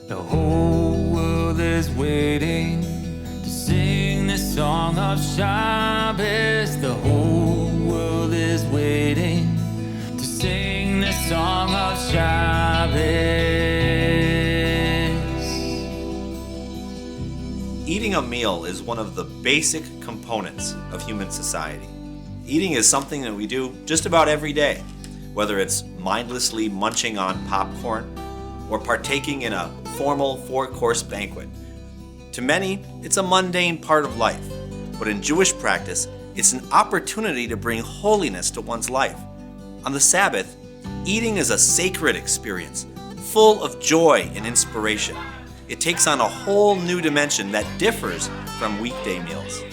The whole world is waiting to sing the song of Shabbat. The whole world is waiting to sing the song of Shabbat. Eating a meal is one of the basic components of human society. Eating is something that we do just about every day, whether it's mindlessly munching on popcorn or partaking in a formal 4-course banquet. To many, it's a mundane part of life, but in Jewish practice, it's an opportunity to bring holiness to one's life. On the Sabbath, eating is a sacred experience, full of joy and inspiration. It takes on a whole new dimension that differs from weekday meals.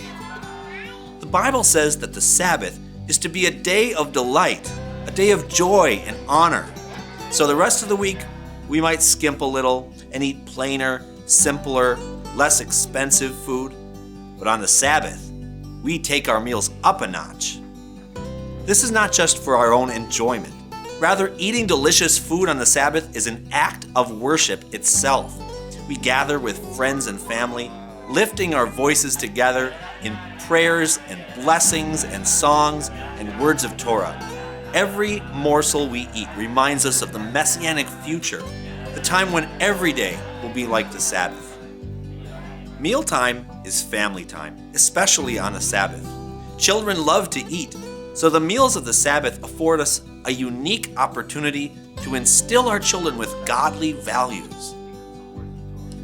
The Bible says that the Sabbath is to be a day of delight, a day of joy and honor. So the rest of the week, we might skimp a little and eat plainer, simpler, less expensive food. But on the Sabbath, we take our meals up a notch. This is not just for our own enjoyment. Rather, eating delicious food on the Sabbath is an act of worship itself. We gather with friends and family, lifting our voices together in prayers and blessings and songs and words of Torah. Every morsel we eat reminds us of the messianic future, the time when every day will be like the Sabbath. Mealtime is family time, especially on the Sabbath. Children love to eat, so the meals of the Sabbath afford us a unique opportunity to instill our children with godly values.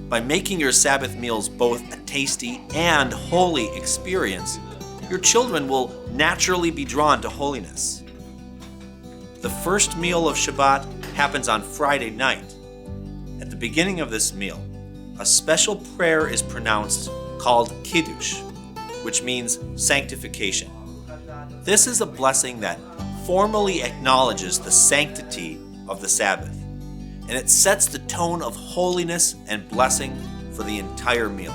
By making your Sabbath meals both a tasty and holy experience, your children will naturally be drawn to holiness. The first meal of Shabbat happens on Friday night. At the beginning of this meal, a special prayer is pronounced called Kiddush, which means sanctification. This is a blessing that formally acknowledges the sanctity of the Sabbath, and it sets the tone of holiness and blessing for the entire meal.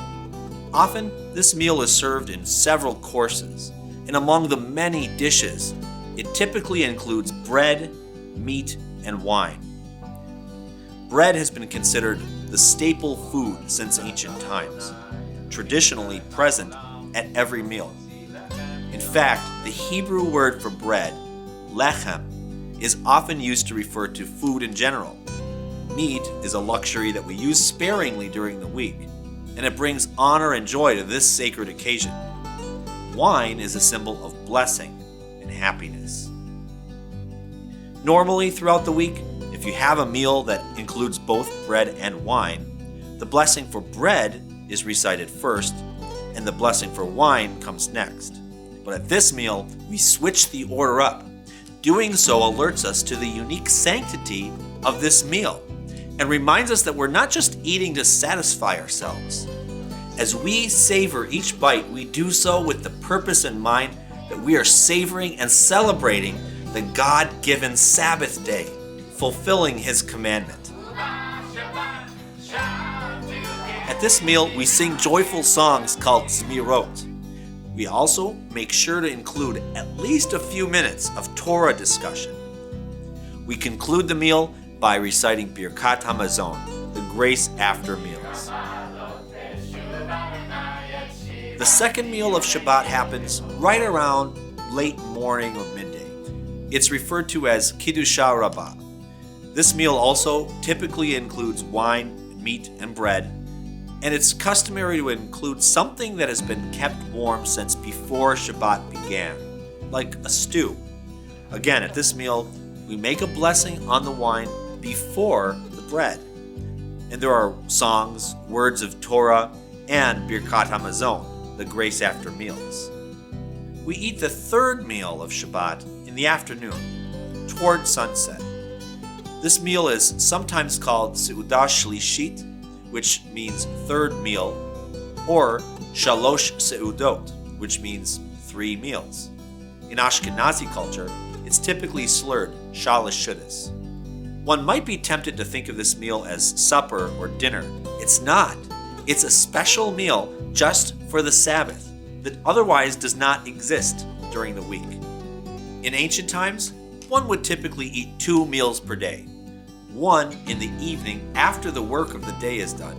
Often, this meal is served in several courses, and among the many dishes, it typically includes bread, meat, and wine. Bread has been considered the staple food since ancient times, traditionally present at every meal. In fact, the Hebrew word for bread, lechem, is often used to refer to food in general. Meat is a luxury that we use sparingly during the week, and it brings honor and joy to this sacred occasion. Wine is a symbol of blessing and happiness. Normally, throughout the week, if you have a meal that includes both bread and wine, the blessing for bread is recited first, and the blessing for wine comes next. But at this meal, we switch the order up. Doing so alerts us to the unique sanctity of this meal and reminds us that we're not just eating to satisfy ourselves. As we savor each bite, we do so with the purpose in mind that we are savoring and celebrating the God-given Sabbath day, fulfilling His commandment. At this meal, we sing joyful songs called Zmirot. We also make sure to include at least a few minutes of Torah discussion. We conclude the meal by reciting Birkat HaMazon, the grace after meals. The second meal of Shabbat happens right around late morning or midday. It's referred to as Kiddusha Rabbah. This meal also typically includes wine, meat, and bread, and it's customary to include something that has been kept warm since before Shabbat began, like a stew. Again, at this meal, we make a blessing on the wine before the bread. And there are songs, words of Torah, and Birkat HaMazon, the grace after meals. We eat the third meal of Shabbat in the afternoon, toward sunset. This meal is sometimes called Seudah Shlishit, which means third meal, or Shalosh Seudot, which means 3 meals. In Ashkenazi culture, it's typically slurred Shalosh Shudas. One might be tempted to think of this meal as supper or dinner. It's not. It's a special meal just for the Sabbath that otherwise does not exist during the week. In ancient times, one would typically eat 2 meals per day. one in the evening after the work of the day is done,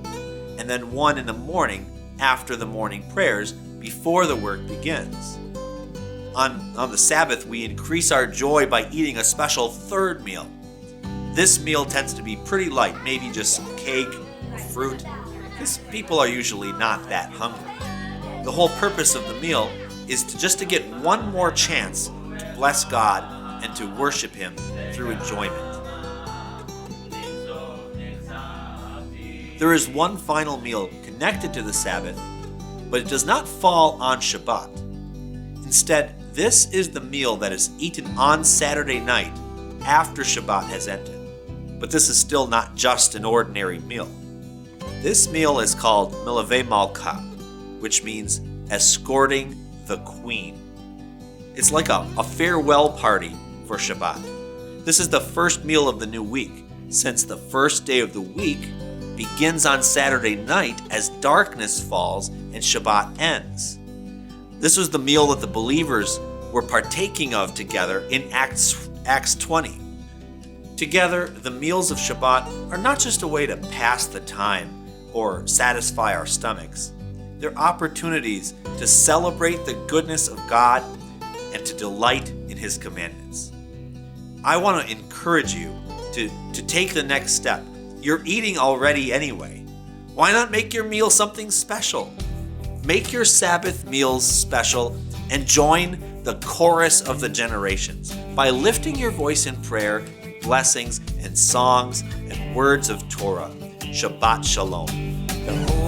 and then one in the morning after the morning prayers before the work begins. On the Sabbath, we increase our joy by eating a special third meal. This meal tends to be pretty light, maybe just some cake or fruit, because people are usually not that hungry. The whole purpose of the meal is just to get one more chance to bless God and to worship Him through enjoyment. There is one final meal connected to the Sabbath, but it does not fall on Shabbat. Instead, this is the meal that is eaten on Saturday night after Shabbat has ended. But this is still not just an ordinary meal. This meal is called Malave Malcolm, which means escorting the queen. It's like a farewell party for Shabbat. This is the first meal of the new week, since the first day of the week begins on Saturday night as darkness falls and Shabbat ends. This was the meal that the believers were partaking of together in Acts 20. Together, the meals of Shabbat are not just a way to pass the time or satisfy our stomachs. They're opportunities to celebrate the goodness of God and to delight in His commandments. I want to encourage you to take the next step. You're eating already anyway. Why not make your meal something special? Make your Sabbath meals special and join the chorus of the generations by lifting your voice in prayer, blessings, and songs and words of Torah. Shabbat Shalom. The whole